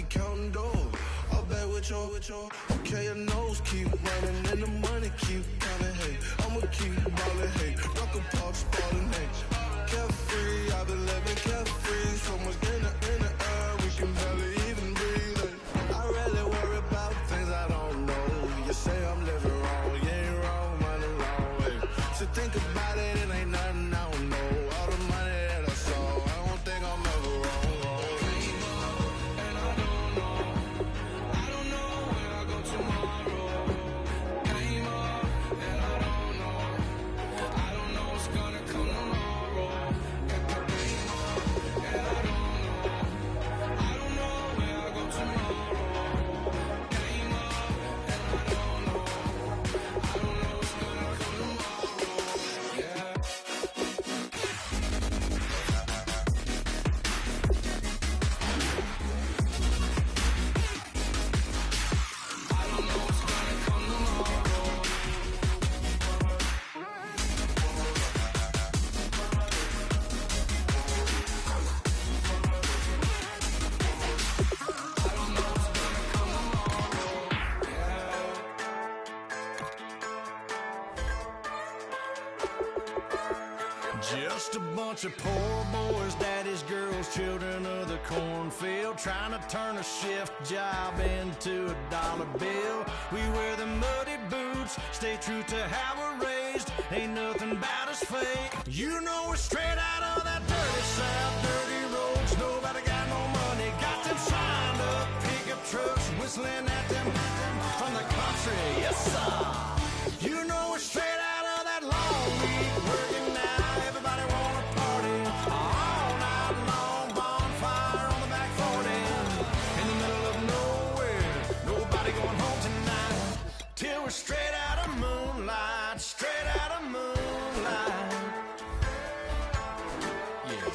keep counting doors. All back with your, okay, your nose keep running and the money keep coming, hey. I'ma keep ballin', hey. Rock a park, spallin', hey. Carefree, I've been living carefree. So much in the air, we can barely even breathe, hey. I rarely worry about things I don't know. You say I'm living wrong, you ain't wrong, money long, hey. So think about it, it ain't nothing I don't know. All the money that I saw, I don't think I'm ever wrong. Just a bunch of poor boys, daddies, girls, children of the cornfield, trying to turn a shift job into a dollar bill. We wear the muddy boots, stay true to how we're raised. Ain't nothing about us fake. You know we're straight out of that dirty South, dirty roads. Nobody got no money, got them signed up pickup trucks, whistling at them from the country. Yes, sir. You know we're straight out of that long week working now. Everybody wanna party all night long, bonfire on the back 40 in the middle of nowhere. Nobody going home tonight till we're straight out of moonlight, straight out of moonlight. Yeah.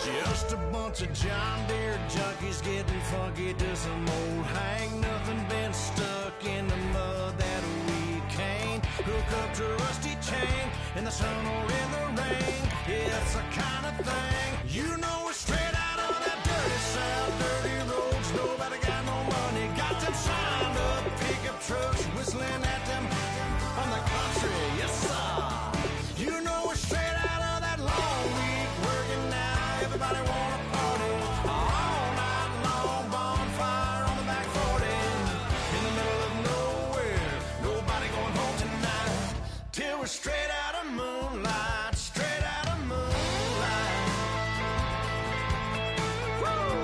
Just a bunch of John Deere junkies getting funky to some old hang. Nothing been stuck in the mud that we can't hook up to a rusty chain in the sun or in the rain. Yeah, it's the kind of thing. You know we're straight out of that dirty South, dirty roads. Nobody got no money, got them signed up pickup trucks, whistling at them from the country. Yes, sir. You know we're straight out of that long week working now. Everybody wanna party all night long, bonfire on the back 40 in the middle of nowhere. Nobody going home tonight till we're straight out of moonlight, straight out of moonlight. Woo!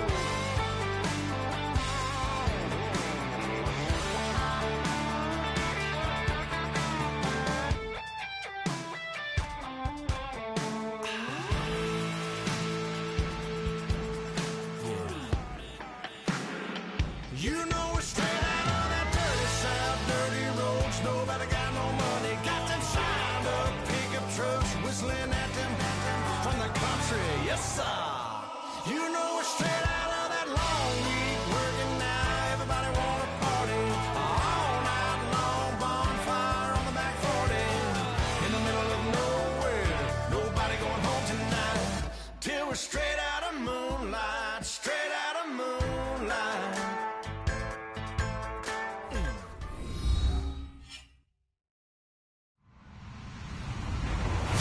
You know we're straight out of that dirty South, dirty roads. Nobody got no money, got them signed up pickup trucks, whistling at them from the country. Yes, sir. You know we're straight out of that long week working now. Everybody wanna party all night long, bonfire on the back 40 in the middle of nowhere. Nobody going home tonight till we're straight out of moonlight, straight out of moonlight.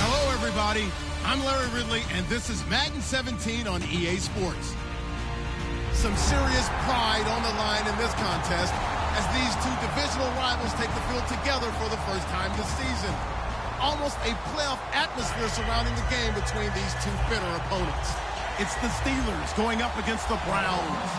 Hello, everybody. I'm Larry Ridley, and this is Madden 17 on EA Sports. Some serious pride on the line in this contest as these two divisional rivals take the field together for the first time this season. Almost a playoff atmosphere surrounding the game between these two bitter opponents. It's the Steelers going up against the Browns.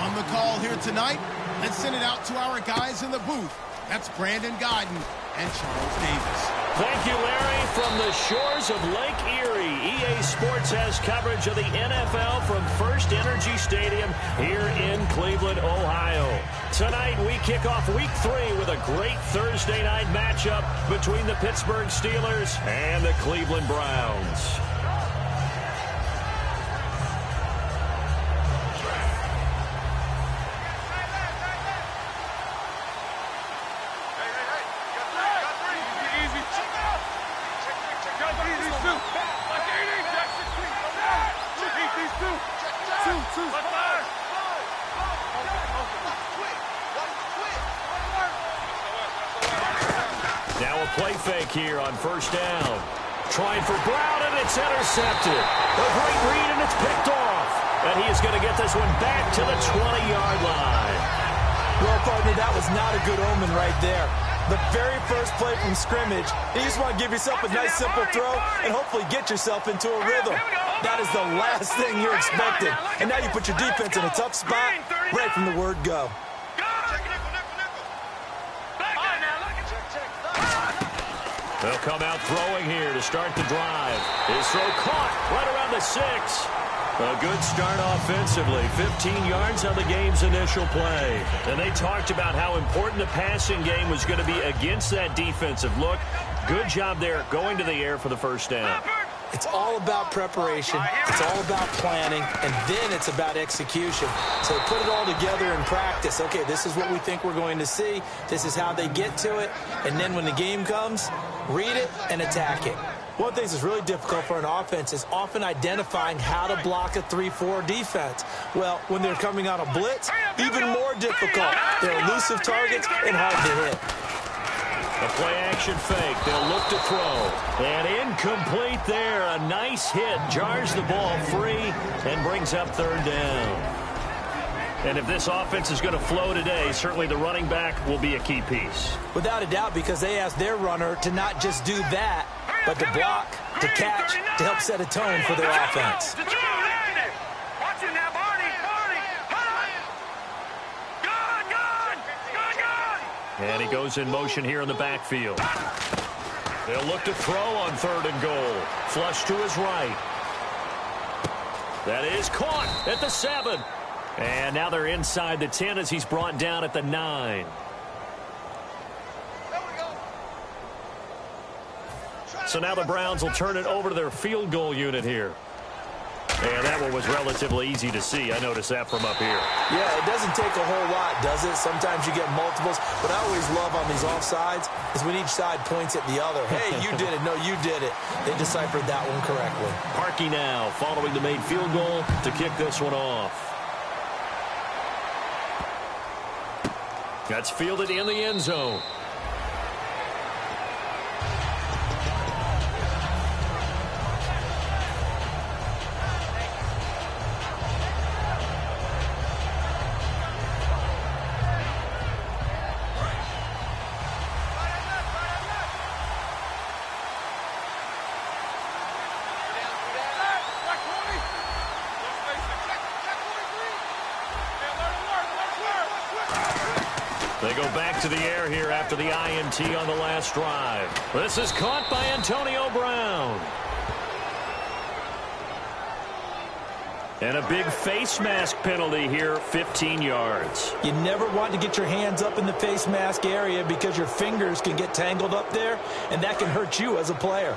On the call here tonight, let's send it out to our guys in the booth. That's Brandon Godden and Charles Davis. Thank you, Larry. From the shores of Lake Erie, EA Sports has coverage of the NFL from First Energy Stadium here in Cleveland, Ohio. Tonight, we kick off Week 3 with a great Thursday night matchup between the Pittsburgh Steelers and the Cleveland Browns. play fake here on first down. Trying for Brown, and it's intercepted. A great read, and it's picked off. And he is going to get this one back to the 20-yard line. Well, partner, that was not a good omen right there. The very first play from scrimmage, you just want to give yourself a nice, simple throw and hopefully get yourself into a rhythm. That is the last thing you're expecting. And now you put your defense in a tough spot right from the word go. They'll come out throwing here to start the drive. His throw caught right around the 6. A good start offensively. 15 yards on the game's initial play. And they talked about how important the passing game was going to be against that defensive look. Good job there going to the air for the first down. It's all about preparation. It's all about planning. And then it's about execution. So they put it all together in practice. Okay, this is what we think we're going to see. This is how they get to it. And then when the game comes, read it and attack it. One thing that's really difficult for an offense is often identifying how to block a 3-4 defense. Well, when they're coming on a blitz, even more difficult. They're elusive targets and hard to hit. A play-action fake. They'll look to throw. And incomplete there. A nice hit. Jars the ball free and brings up third down. And if this offense is going to flow today, certainly the running back will be a key piece. Without a doubt, because they asked their runner to not just do that, but to block, to catch, to help set a tone for their offense. And he goes in motion here in the backfield. They'll look to throw on 3rd and goal. Flush to his right. That is caught at the 7. And now they're inside the 10 as he's brought down at the 9. So now the Browns will turn it over to their field goal unit here. And that one was relatively easy to see. I noticed that from up here. Yeah, it doesn't take a whole lot, does it? Sometimes you get multiples. What I always love on these offsides is when each side points at the other. Hey, you did it. No, you did it. They deciphered that one correctly. Parkey now following the made field goal to kick this one off. That's fielded in the end zone. They go back to the air here after the INT on the last drive. This is caught by Antonio Brown. And a big face mask penalty here, 15 yards. You never want to get your hands up in the face mask area because your fingers can get tangled up there, and that can hurt you as a player.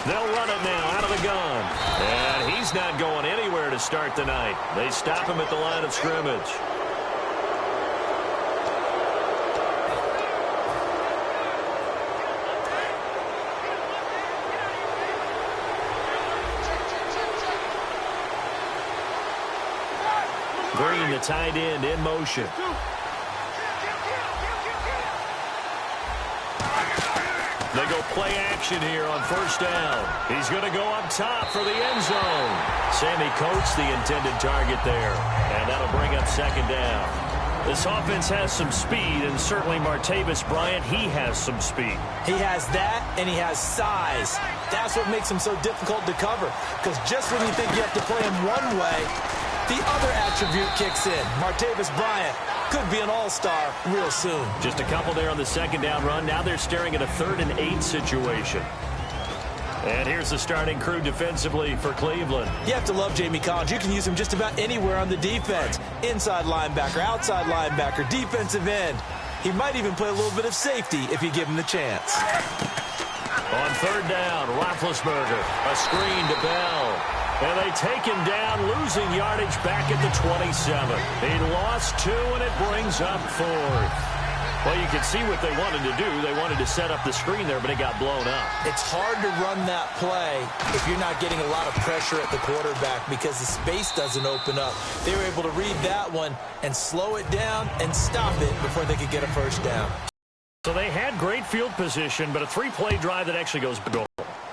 They'll run it now out of the gun. And he's not going anywhere to start the night. They stop him at the line of scrimmage. Green, the tight end, in motion. They go play action here on first down. He's going to go up top for the end zone. Sammy Coates, the intended target there. And that'll bring up second down. This offense has some speed, and certainly Martavis Bryant, he has some speed. He has that, and he has size. That's what makes him so difficult to cover. Because just when you think you have to play him one way, the other attribute kicks in. Martavis Bryant could be an all-star real soon. Just a couple there on the second down run. Now they're staring at a 3rd and 8 situation. And here's the starting crew defensively for Cleveland. You have to love Jamie Collins. You can use him just about anywhere on the defense. Inside linebacker, outside linebacker, defensive end. He might even play a little bit of safety if you give him the chance. On third down, Roethlisberger. A screen to Bell. And they take him down, losing yardage back at the 27. He lost 2, and it brings up 4th. Well, you can see what they wanted to do. They wanted to set up the screen there, but it got blown up. It's hard to run that play if you're not getting a lot of pressure at the quarterback because the space doesn't open up. They were able to read that one and slow it down and stop it before they could get a first down. So they had great field position, but a three-play drive that actually goes goal.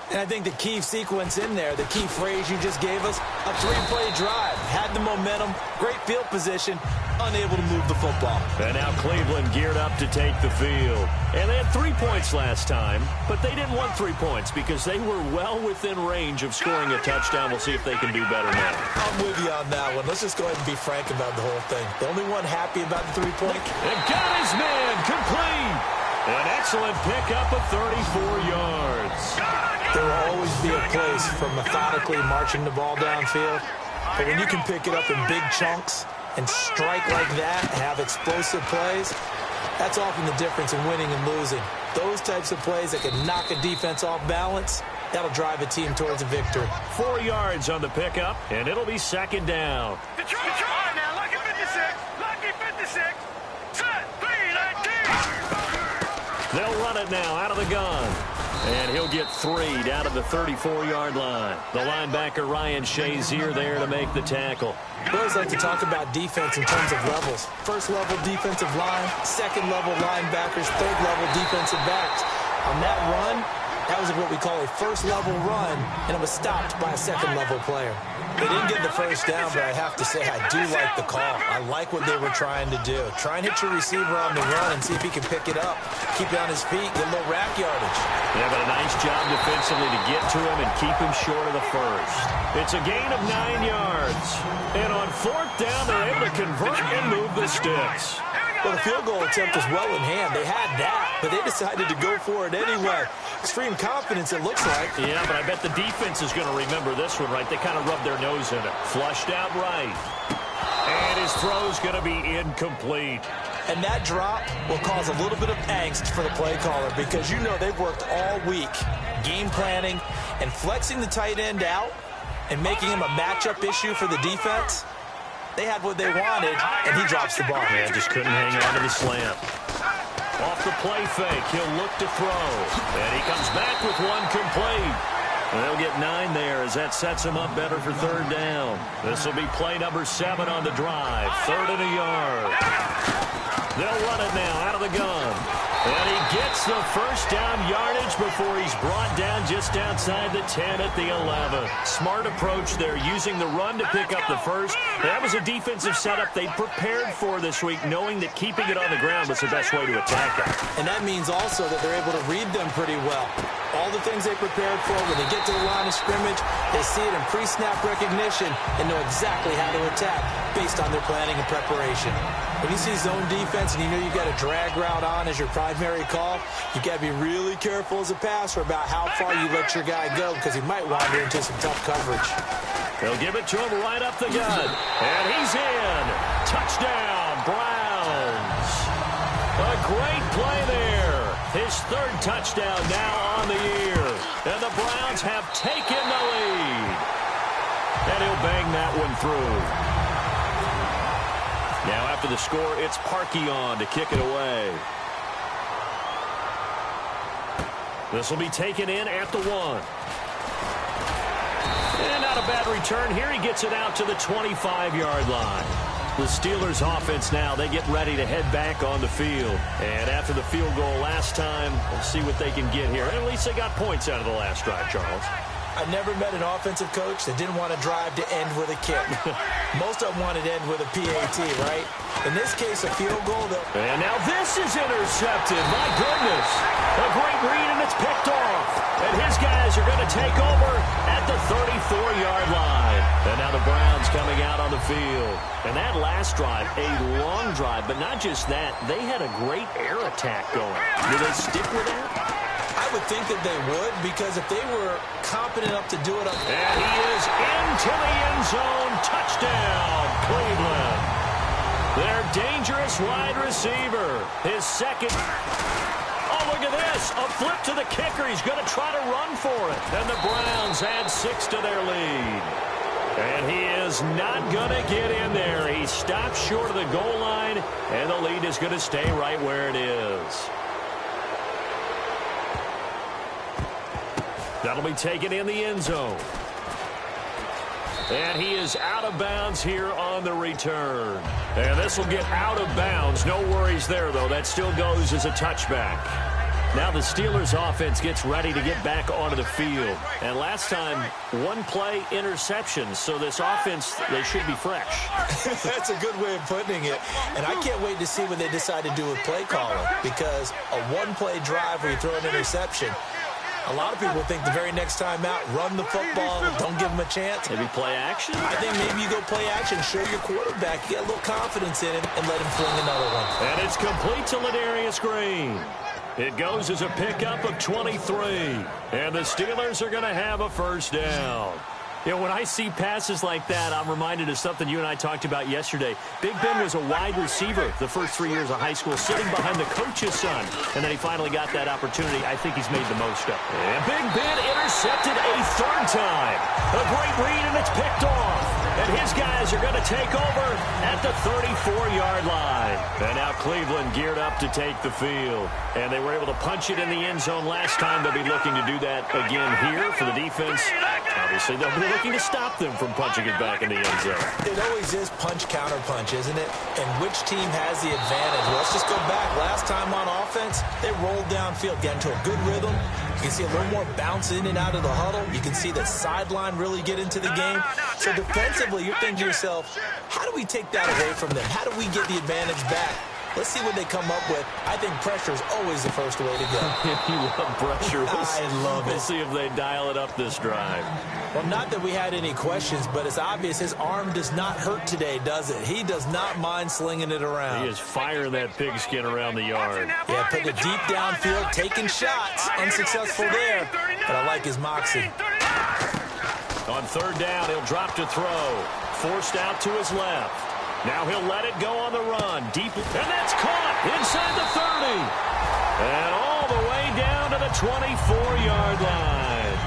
And I think the key sequence in there, the key phrase you just gave us, a three-play drive. Had the momentum, great field position, unable to move the football. And now Cleveland geared up to take the field. And they had 3 points last time, but they didn't want 3 points because they were well within range of scoring a touchdown. We'll see if they can do better now. I'm with you on that one. Let's just go ahead and be frank about the whole thing. The only one happy about the 3-point. And got his man complete. An excellent pickup of 34 yards. There will always be a place for methodically marching the ball downfield. But when you can pick it up in big chunks and strike like that, have explosive plays, that's often the difference in winning and losing. Those types of plays that can knock a defense off balance, that'll drive a team towards a victory. 4 yards on the pickup, and it'll be second down. Try now, lucky 56, lucky 56. Set, 3-19. They'll run it now out of the gun. And he'll get 3 down to the 34-yard line. The linebacker, Ryan Shazier, there to make the tackle. We always like to talk about defense in terms of levels. First-level defensive line, second-level linebackers, third-level defensive backs. On that run, that was what we call a first-level run, and it was stopped by a second-level player. They didn't get the first down, but I have to say I do like the call. I like what they were trying to do. Try and hit your receiver on the run and see if he can pick it up. Keep it on his feet, get a little rack yardage. Yeah, but a nice job defensively to get to him and keep him short of the first. It's a gain of 9 yards. And on fourth down, they're able to convert and move the sticks. Well, the field goal attempt was well in hand. They had that, but they decided to go for it anyway. Extreme confidence, it looks like. Yeah, but I bet the defense is going to remember this one, right? They kind of rubbed their nose in it. Flushed out right. And his throw's going to be incomplete. And that drop will cause a little bit of angst for the play caller because you know they've worked all week game planning and flexing the tight end out and making him a matchup issue for the defense. They had what they wanted, and he drops the ball. Yeah, just couldn't hang on to the slant. Off the play fake, he'll look to throw. And he comes back with one complete. And they'll get 9 there as that sets him up better for third down. This will be play number 7 on the drive. 3rd and a yard. They'll run it now out of the gun. And he gets the first down yardage before he's brought down just outside the 10 at the 11. Smart approach there, using the run to pick up the first. That was a defensive setup they prepared for this week, knowing that keeping it on the ground was the best way to attack it. And that means also that they're able to read them pretty well. All the things they prepared for, when they get to the line of scrimmage, they see it in pre-snap recognition and know exactly how to attack based on their planning and preparation. When you see zone defense and you know you've got a drag route on as your primary call, you've got to be really careful as a passer about how far you let your guy go because he might wander into some tough coverage. They'll give it to him right up the gut. And he's in. Touchdown, Browns. A great play there. His 3rd touchdown now on the year. And the Browns have taken the lead. And he'll bang that one through. Now after the score, it's Parkey on to kick it away. This will be taken in at the 1. And not a bad return here. He gets it out to the 25-yard line. The Steelers offense now, they get ready to head back on the field. And after the field goal last time, we'll see what they can get here. And at least they got points out of the last drive, Charles. I've never met an offensive coach that didn't want to drive to end with a kick. Most of them wanted to end with a PAT, right? In this case, a field goal. And now this is intercepted. My goodness. A great read, and it's picked off. And his guys are going to take over at the 34-yard line. And now the Browns coming out on the field. And that last drive, a long drive, but not just that. They had a great air attack going. Do they stick with that? I would think that they would, because if they were competent enough to do it up. And he is into the end zone. Touchdown, Cleveland. Their dangerous wide receiver. His second. Oh, look at this. A flip to the kicker. He's going to try to run for it. And the Browns add 6 to their lead. And he is not going to get in there. He stopped short of the goal line, and the lead is going to stay right where it is. That'll be taken in the end zone. And he is out of bounds here on the return. And this will get out of bounds. No worries there, though. That still goes as a touchback. Now the Steelers offense gets ready to get back onto the field. And last time, one play interception. So this offense, they should be fresh. That's a good way of putting it. And I can't wait to see what they decide to do with play calling. Because a one-play drive where you throw an interception, a lot of people think the very next time out, run the football, don't give them a chance. Maybe play action? I think maybe you go play action, show your quarterback, you get a little confidence in him, and let him fling another one. And it's complete to Ladarius Green. It goes as a pickup of 23. And the Steelers are going to have a first down. You know, when I see passes like that, I'm reminded of something you and I talked about yesterday. Big Ben was a wide receiver the first 3 years of high school, sitting behind the coach's son. And then he finally got that opportunity. I think he's made the most of it. And Big Ben intercepted a third time. A great read, and it's picked off. And his guys are going to take over at the 34-yard line. And now Cleveland geared up to take the field. And they were able to punch it in the end zone last time. They'll be looking to do that again here for the defense. Obviously, they'll be looking to stop them from punching it back in the end zone. It always is punch-counter-punch, isn't it? And which team has the advantage? Well, let's just go back. Last time on offense, they rolled downfield, got into a good rhythm. You can see a little more bounce in and out of the huddle. You can see the sideline really get into the game. So defensively, you're thinking to yourself, how do we take that away from them? How do we get the advantage back? Let's see what they come up with. I think pressure is always the first way to go. You love pressure. I love it. We'll see if they dial it up this drive. Well, not that we had any questions, but it's obvious his arm does not hurt today, does it? He does not mind slinging it around. He is firing that pigskin around the yard. Yeah, putting it deep downfield, taking shots. Unsuccessful there, but I like his moxie. On third down, he'll drop to throw. Forced out to his left. Now he'll let it go on the run. Deep, and that's caught inside the 30. And all the way down to the 24-yard line.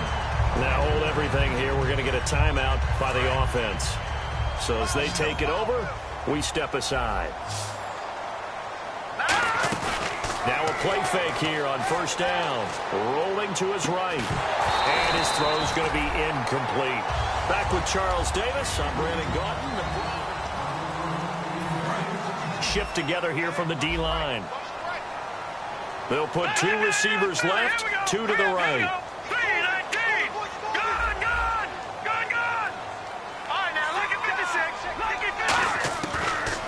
Now hold everything here. We're going to get a timeout by the offense. So as they take it over, we step aside. Now a play fake here on first down. Rolling to his right. And his throw is going to be incomplete. Back with Charles Davis. I'm Brandon Gaudin. Shift together here from the D-line. They'll put two receivers left, two to the right.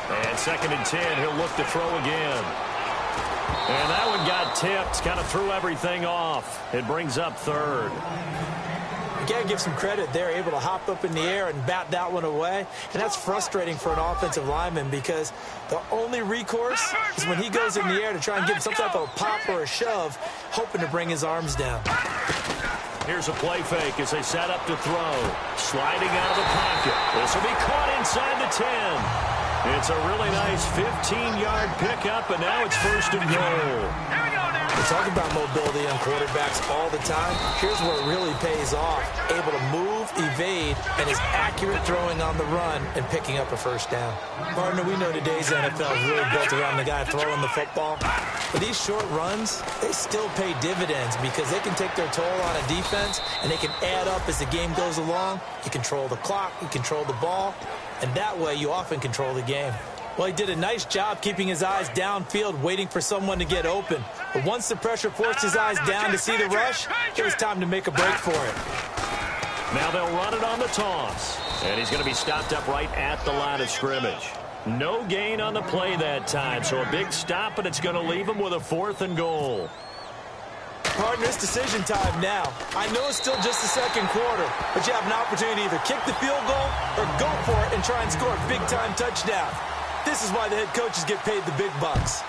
And second and 10, he'll look to throw again. And that one got tipped, kind of threw everything off. It brings up third. You got to give some credit. They're able to hop up in the air and bat that one away. And that's frustrating for an offensive lineman because the only recourse is when he goes in the air to try and give some type of a pop or a shove, hoping to bring his arms down. Here's a play fake as they set up to throw. Sliding out of the pocket. This will be caught inside the 10. It's a really nice 15-yard pickup, and now it's first and goal. We talk about mobility on quarterbacks all the time. Here's where it really pays off. Able to move, evade, and is accurate throwing on the run and picking up a first down. Partner, we know today's NFL is really built around the guy throwing the football. But these short runs, they still pay dividends because they can take their toll on a defense, and they can add up as the game goes along. You control the clock, you control the ball, and that way you often control the game. Well, he did a nice job keeping his eyes downfield, waiting for someone to get open. But once the pressure forced his eyes down to see the rush, it was time to make a break for it. Now they'll run it on the toss. And he's going to be stopped up right at the line of scrimmage. No gain on the play that time, so a big stop, and it's going to leave him with a 4th and goal. Partner, it's decision time now. I know it's still just the second quarter, but you have an opportunity to either kick the field goal or go for it and try and score a big-time touchdown. This is why the head coaches get paid the big bucks.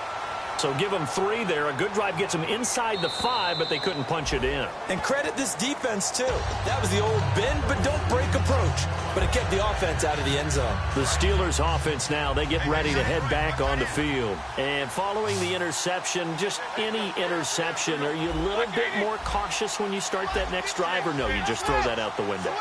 So give them 3 there. A good drive gets them inside the 5, but they couldn't punch it in. And credit this defense, too. That was the old bend but don't break approach, but it kept the offense out of the end zone. The Steelers offense now, they get ready to head back on the field. And following the interception, just any interception, are you a little bit more cautious when you start that next drive, or no, you just throw that out the window?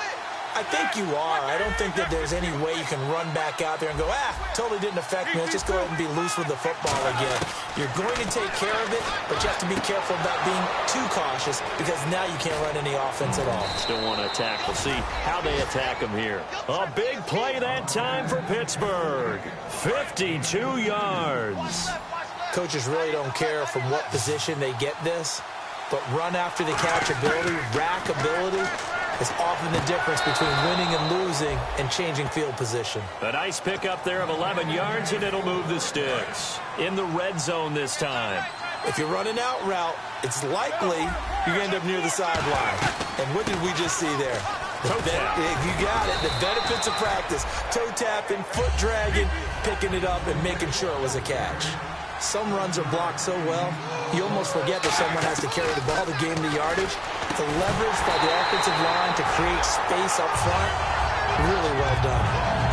I think you are. I don't think that there's any way you can run back out there and go, totally didn't affect me. Let's just go ahead and be loose with the football again. You're going to take care of it, but you have to be careful about being too cautious because now you can't run any offense at all. Still want to attack. We'll see how they attack him here. A big play that time for Pittsburgh. 52 yards. Coaches really don't care from what position they get this, but run after the catch ability, rack ability, is often the difference between winning and losing and changing field position. A nice pickup there of 11 yards, and it'll move the sticks. In the red zone this time. If you're running out route, it's likely you end up near the sideline. And what did we just see there? You got it. The benefits of practice. Toe tapping, foot dragging, picking it up, and making sure it was a catch. Some runs are blocked so well, you almost forget that someone has to carry the ball to gain the yardage. The leverage by the offensive line to create space up front, really well done.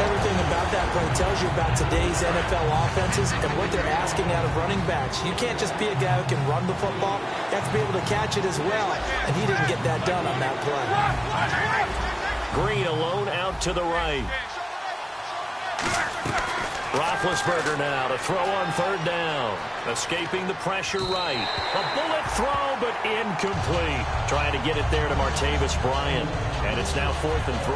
Everything about that play tells you about today's NFL offenses and what they're asking out of running backs. You can't just be a guy who can run the football. You have to be able to catch it as well, and he didn't get that done on that play. Green alone out to the right. Roethlisberger now to throw on third down. Escaping the pressure right. A bullet throw, but incomplete. Trying to get it there to Martavis Bryant. And it's now 4th and 3.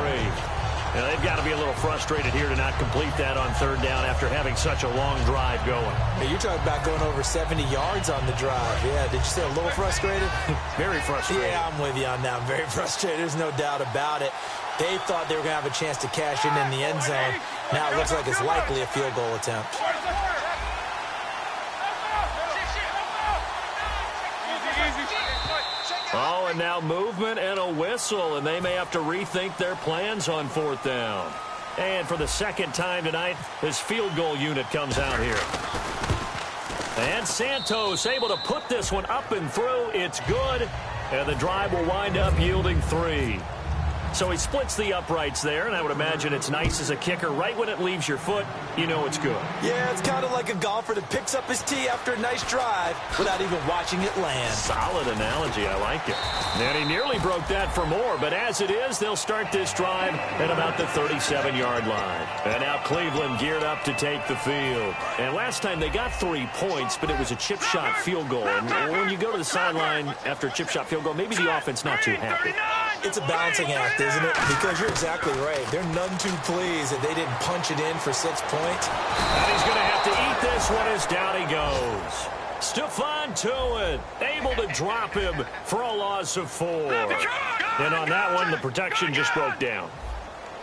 Now, they've got to be a little frustrated here to not complete that on third down after having such a long drive going. Hey, you're talking about going over 70 yards on the drive. Yeah, did you say a little frustrated? Very frustrated. Yeah, I'm with you on that. I'm very frustrated. There's no doubt about it. They thought they were going to have a chance to cash in the end zone. Now it looks like it's likely a field goal attempt. Oh, and now movement and a whistle, and they may have to rethink their plans on 4th down. And for the second time tonight, this field goal unit comes out here. And Santos able to put this one up and through. It's good, and the drive will wind up yielding 3. So he splits the uprights there, and I would imagine it's nice as a kicker. Right when it leaves your foot, you know it's good. Yeah, it's kind of like a golfer that picks up his tee after a nice drive without even watching it land. Solid analogy. I like it. And he nearly broke that for more, but as it is, they'll start this drive at about the 37-yard line. And now Cleveland geared up to take the field. And last time they got 3 points, but it was a chip shot field goal. And when you go to the sideline after a chip shot field goal, maybe the offense not too happy. It's a balancing act, isn't it? Because you're exactly right. They're none too pleased that they didn't punch it in for 6 points. And he's going to have to eat this one as down he goes. Stephon Tuitt able to drop him for a loss of 4. And on that one, the protection just broke down.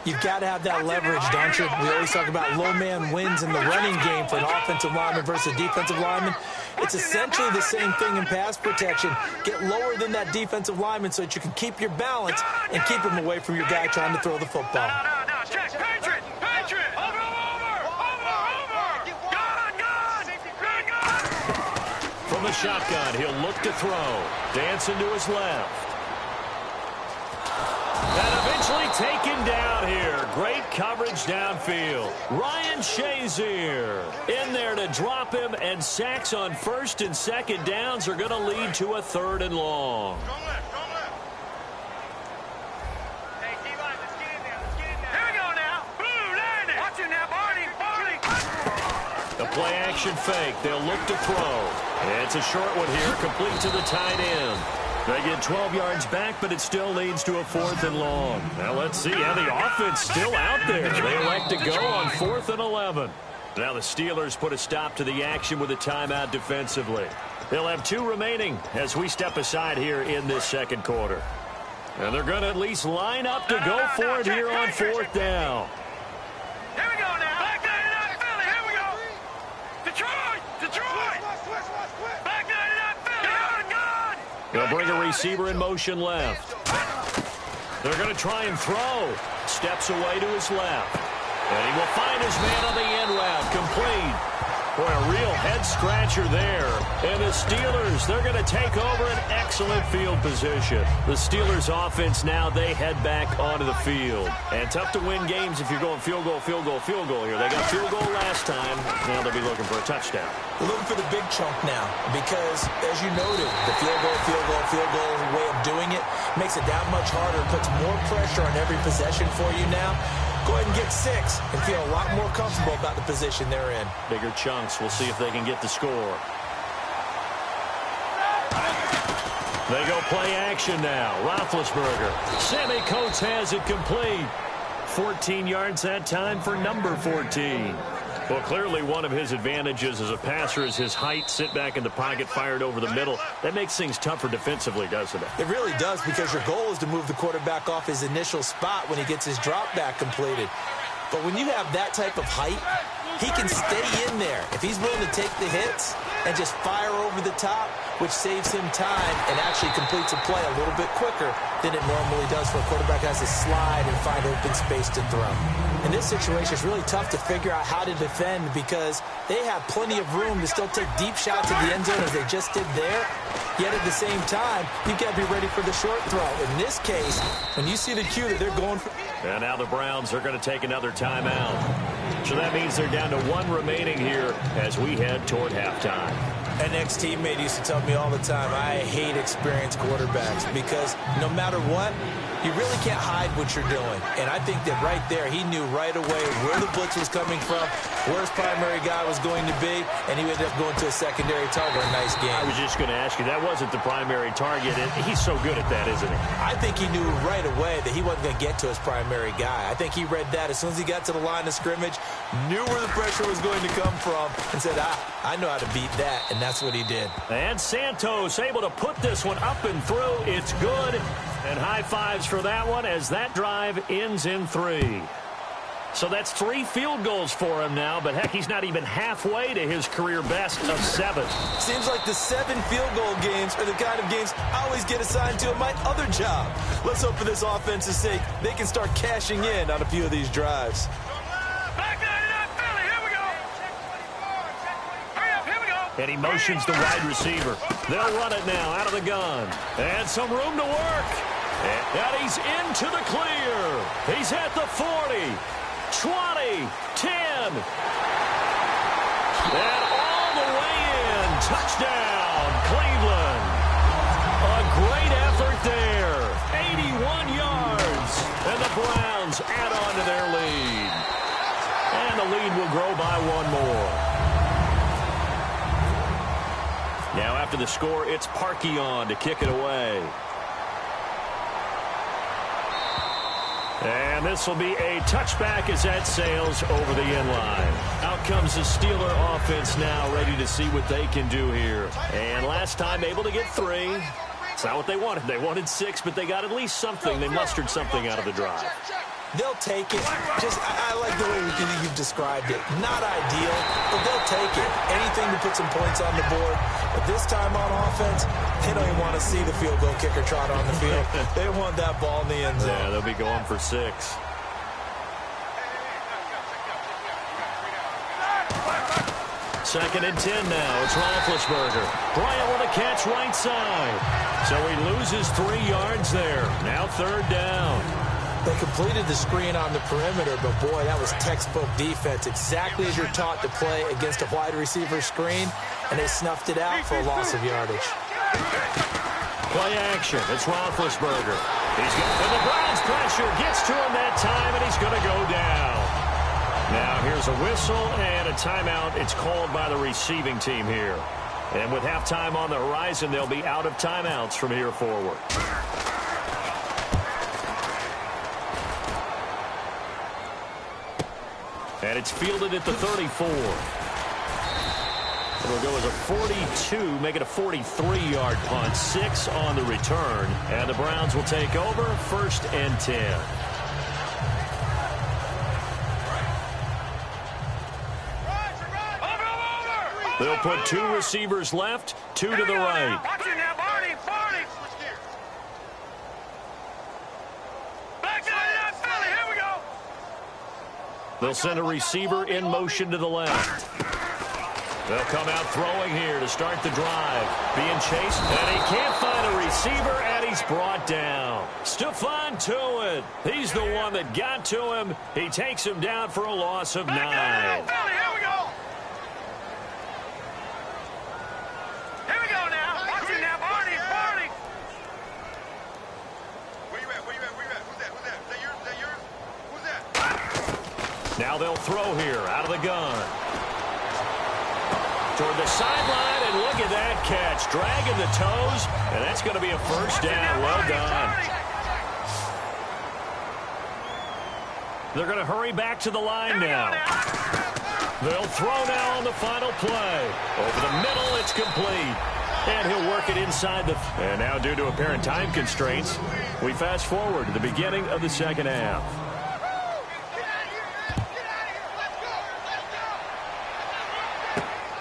You've got to have that leverage, don't you? We always talk about low man wins in the running game for an offensive lineman versus a defensive lineman. It's essentially the same thing in pass protection. Get lower than that defensive lineman so that you can keep your balance and keep him away from your guy trying to throw the football. Check, Patriot! Over! Gone! From the shotgun, he'll look to throw. Dancing to his left. And eventually taken down here. Great coverage downfield. Ryan Shazier in there to drop him, and sacks on 1st and 2nd downs are going to lead to a 3rd and long. Hey, D-line, let's get in there. Here we go now. Blue, landing. Watch it now, Barney. The play action fake. They'll look to throw. It's a short one here, complete to the tight end. They get 12 yards back, but it still leads to a 4th and long. Now let's see how the offense still out there. They elect to go on 4th and 11. Now the Steelers put a stop to the action with a timeout defensively. They'll have 2 remaining as we step aside here in this second quarter. And they're going to at least line up to go for it here on 4th down. Here we go now. Back 99 Philly. Here we go. Detroit. Back 99 Philly. Gone. They'll bring a receiver in motion left. They're going to try and throw. Steps away to his left. And he will find his man on the end route. Complete. Boy, a real head-scratcher there. And the Steelers, they're going to take over an excellent field position. The Steelers' offense now, they head back onto the field. And tough to win games if you're going field goal here. They got field goal last time. Now they'll be looking for a touchdown. We're looking for the big chunk now because, as you noted, the field goal way of doing it, makes it that much harder, puts more pressure on every possession for you now. Go ahead and get 6 and feel a lot more comfortable about the position they're in. Bigger chunks. We'll see if they can get the score. They go play action now. Roethlisberger. Sammy Coates has it complete. 14 yards that time for number 14. Well, clearly one of his advantages as a passer is his height. Sit back in the pocket, fired over the middle. That makes things tougher defensively, doesn't it? It really does, because your goal is to move the quarterback off his initial spot when he gets his drop back completed. But when you have that type of height, he can stay in there. If he's willing to take the hits and just fire over the top, which saves him time and actually completes a play a little bit quicker than it normally does for a quarterback who has to slide and find open space to throw. In this situation, it's really tough to figure out how to defend because they have plenty of room to still take deep shots at the end zone as they just did there. Yet at the same time, you've got to be ready for the short throw. In this case, when you see the cue that they're going for... And now the Browns are going to take another timeout. So that means they're down to 1 remaining here as we head toward halftime. An ex-teammate used to tell me all the time, I hate experienced quarterbacks because no matter what, you really can't hide what you're doing. And I think that right there, he knew right away where the blitz was coming from, where his primary guy was going to be, and he ended up going to a secondary target. A nice game. I was just going to ask you, that wasn't the primary target. He's so good at that, isn't he? I think he knew right away that he wasn't going to get to his primary guy. I think he read that as soon as he got to the line of scrimmage, knew where the pressure was going to come from, and said, I know how to beat that, and that's what he did. And Santos able to put this one up and through. It's good. And high fives for that one as that drive ends in 3. So that's 3 field goals for him now, but heck, he's not even halfway to his career best of 7. Seems like the 7 field goal games are the kind of games I always get assigned to in my other job. Let's hope for this offense's sake they can start cashing in on a few of these drives. And he motions the wide receiver. They'll run it now out of the gun. And some room to work. And he's into the clear. He's at the 40, 20, 10. And all the way in. Touchdown, Cleveland. A great effort there. 81 yards. And the Browns add on to their lead. And the lead will grow by 1 more. Now after the score, it's Parkey on to kick it away. And this will be a touchback as that sails over the end line. Out comes the Steeler offense now, ready to see what they can do here. And last time able to get 3. It's not what they wanted. They wanted 6, but they got at least something. They mustered something out of the drive. They'll take it. I like the way you've described it. Not ideal, but they'll take it. Anything to put some points on the board. But this time on offense, they don't even want to see the field goal kicker trot on the field. They want that ball in the end zone. Yeah, they'll be going for 6. Second and 10 now. It's Roethlisberger. Bryant with a catch right side. So he loses 3 yards there. Now 3rd down. They completed the screen on the perimeter, but boy, that was textbook defense. Exactly as you're taught to play against a wide receiver screen, and they snuffed it out for a loss of yardage. Play action. It's Roethlisberger. And the Browns pressure gets to him that time, and he's going to go down. Now here's a whistle and a timeout. It's called by the receiving team here. And with halftime on the horizon, they'll be out of timeouts from here forward. And it's fielded at the 34. It'll go as a 42, make it a 43-yard punt. 6 on the return. And the Browns will take over 1st and 10. They'll put 2 receivers left, 2 to the right. Watch it now, Barney. Back to the Philly. Here we go. They'll send a receiver in motion to the left. They'll come out throwing here to start the drive. Being chased, and he can't find a receiver, and he's brought down. Stephon Tuitt. He's the one that got to him. He takes him down for a loss of 9. Here we go. Here we go now. Watch it now, Barney. Now they'll throw here out of the gun. Toward the sideline, and look at that catch. Dragging the toes, and that's going to be a first down. Well done. They're going to hurry back to the line now. They'll throw now on the final play. Over the middle, it's complete. And he'll work it inside the... And now, due to apparent time constraints, we fast forward to the beginning of the second half.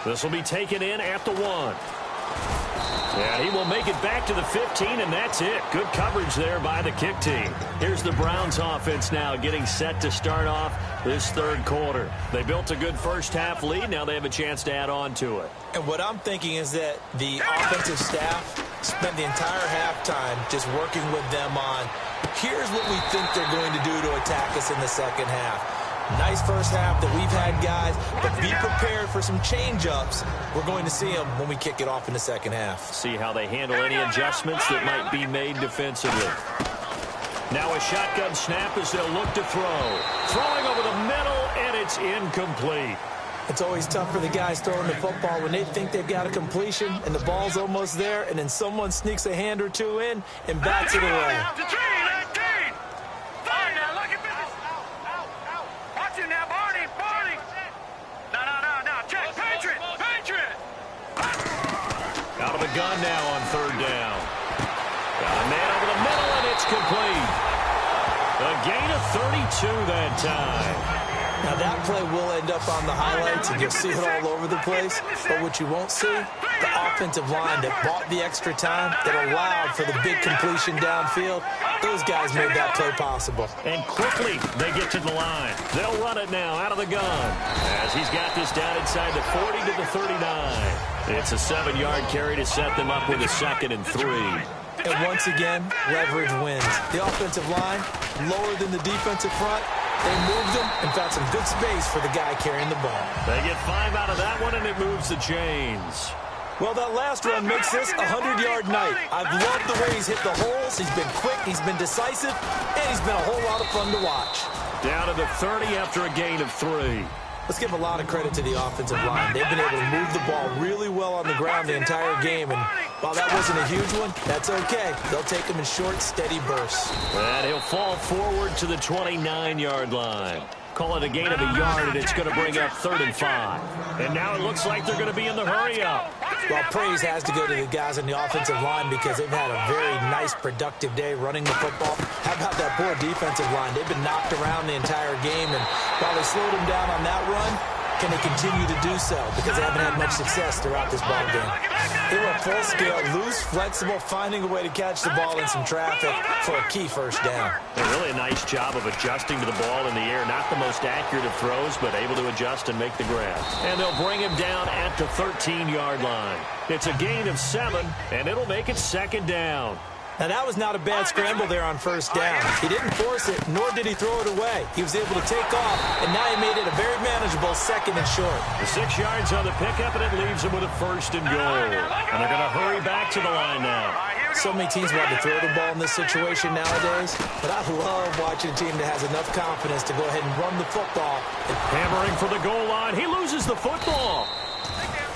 This will be taken in at the 1. Yeah, he will make it back to the 15, and that's it. Good coverage there by the kick team. Here's the Browns offense now getting set to start off this third quarter. They built a good first-half lead. Now they have a chance to add on to it. And what I'm thinking is that the offensive staff spent the entire halftime just working with them on, here's what we think they're going to do to attack us in the second half. Nice first half that we've had, guys, but be prepared for some change-ups. We're going to see them when we kick it off in the second half. See how they handle any adjustments that might be made defensively. Now a shotgun snap as they'll look to throw. Throwing over the middle, and it's incomplete. It's always tough for the guys throwing the football when they think they've got a completion and the ball's almost there, and then someone sneaks a hand or two in and bats it away. Out of the gun now on third down. Got a man over the middle, and it's complete. A gain of 32 that time. Now that play will end up on the highlights, and you'll see it all over the place. But what you won't see, the offensive line that bought the extra time, that allowed for the big completion downfield, those guys made that play possible. And quickly they get to the line. They'll run it now out of the gun as he's got this down inside the 40 to the 39. It's a 7-yard carry to set them up with a 2nd and 3. And once again, leverage wins. The offensive line, lower than the defensive front. They moved them and found some good space for the guy carrying the ball. They get 5 out of that one, and it moves the chains. Well, that last run makes this a 100-yard night. I've loved the way he's hit the holes. He's been quick, he's been decisive, and he's been a whole lot of fun to watch. Down to the 30 after a gain of 3. Let's give a lot of credit to the offensive line. They've been able to move the ball really well on the ground the entire game, and while that wasn't a huge one, that's okay. They'll take them in short, steady bursts. And he'll fall forward to the 29-yard line. Call it a gain of a yard, and it's going to bring up 3rd and 5. And now it looks like they're going to be in the hurry-up. Well, praise has to go to the guys on the offensive line because they've had a very nice, productive day running the football. How about that poor defensive line? They've been knocked around the entire game, and while they slowed them down on that run, can they continue to do so? Because they haven't had much success throughout this ball game. They were full scale, loose, flexible, finding a way to catch the ball in some traffic for a key first down. And really a nice job of adjusting to the ball in the air. Not the most accurate of throws, but able to adjust and make the grab. And they'll bring him down at the 13-yard line. It's a gain of 7, and it'll make it 2nd down. Now, that was not a bad scramble there on first down. He didn't force it, nor did he throw it away. He was able to take off, and now he made it a very manageable 2nd and short. The 6 yards on the pickup, and it leaves him with a 1st and goal. And they're going to hurry back to the line now. So many teams want to throw the ball in this situation nowadays, but I love watching a team that has enough confidence to go ahead and run the football. Hammering for the goal line. He loses the football.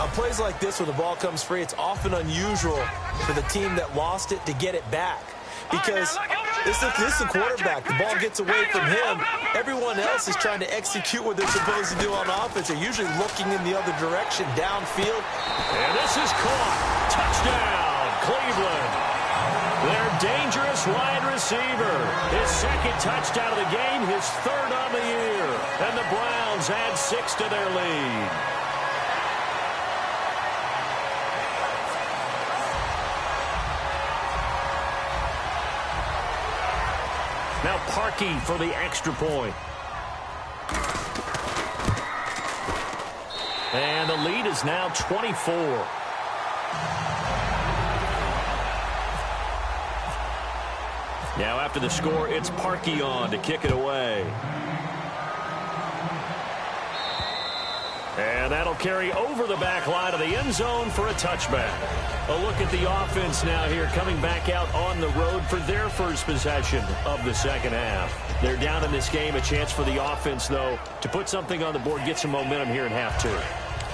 On plays like this where the ball comes free, it's often unusual for the team that lost it to get it back. Because this is the quarterback. The ball gets away from him. Everyone else is trying to execute what they're supposed to do on offense. They're usually looking in the other direction, downfield. And this is caught. Touchdown, Cleveland. Their dangerous wide receiver. His 2nd touchdown of the game, his 3rd on the year. And the Browns add 6 to their lead. Now Parkey for the extra point. And the lead is now 24. Now after the score, it's Parkey on to kick it away. And that'll carry over the back line of the end zone for a touchback. A look at the offense now here, coming back out on the road for their first possession of the second half. They're down in this game. A chance for the offense, though, to put something on the board, get some momentum here in half two.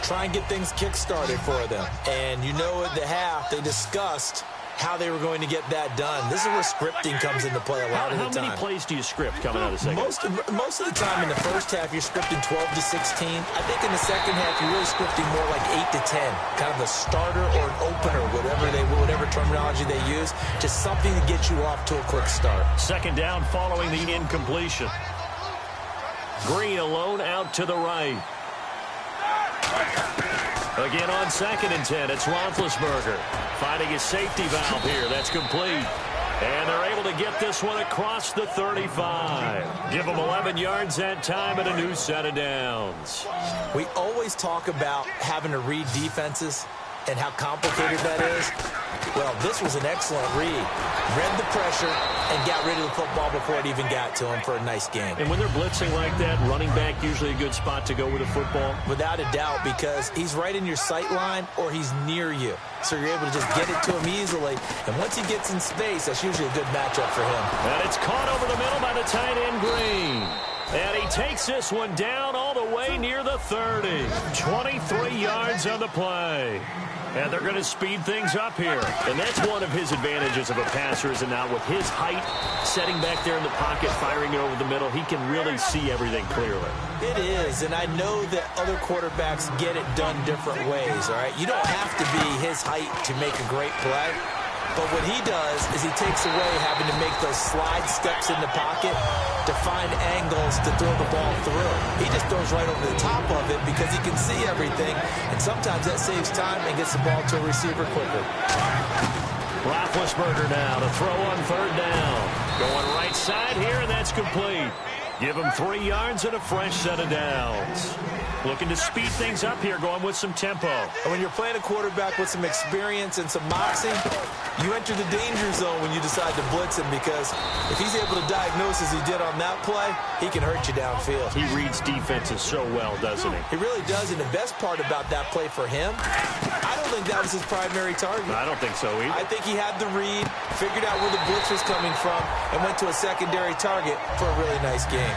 Try and get things kick-started for them. And you know at the half, they discussed how they were going to get that done. This is where scripting comes into play a lot of the time. How many plays do you script coming out of the second half? Most of the time in the first half, you're scripting 12 to 16. I think in the second half, you're really scripting more like 8 to 10. Kind of a starter or an opener, whatever terminology they use. Just something to get you off to a quick start. Second down following the incompletion. Green alone out to the right. Again on 2nd and 10, it's Roethlisberger finding his safety valve here. That's complete. And they're able to get this one across the 35. Give them 11 yards that time and a new set of downs. We always talk about having to read defenses and how complicated that is. Well, this was an excellent read. Read the pressure and got rid of the football before it even got to him for a nice game. And when they're blitzing like that, running back usually a good spot to go with a football? Without a doubt, because he's right in your sight line or he's near you. So you're able to just get it to him easily. And once he gets in space, that's usually a good matchup for him. And it's caught over the middle by the tight end, Green. And he takes this one down all the way near the 30. 23 yards on the play. And they're going to speed things up here. And that's one of his advantages of a passer, is now with his height, setting back there in the pocket, firing it over the middle, he can really see everything clearly. It is, and I know that other quarterbacks get it done different ways, all right? You don't have to be his height to make a great play. But what he does is he takes away having to make those slide steps in the pocket to find angles to throw the ball through. He just throws right over the top of it because he can see everything, and sometimes that saves time and gets the ball to a receiver quicker. Roethlisberger now to throw on 3rd down. Going right side here, and that's complete. Give him 3 yards and a fresh set of downs. Looking to speed things up here, going with some tempo. And when you're playing a quarterback with some experience and some moxie, you enter the danger zone when you decide to blitz him, because if he's able to diagnose as he did on that play, he can hurt you downfield. He reads defenses so well, doesn't he? He really does, and the best part about that play for him, I don't think that was his primary target. I don't think so either. I think he had the read, figured out where the blitz was coming from, and went to a secondary target for a really nice game.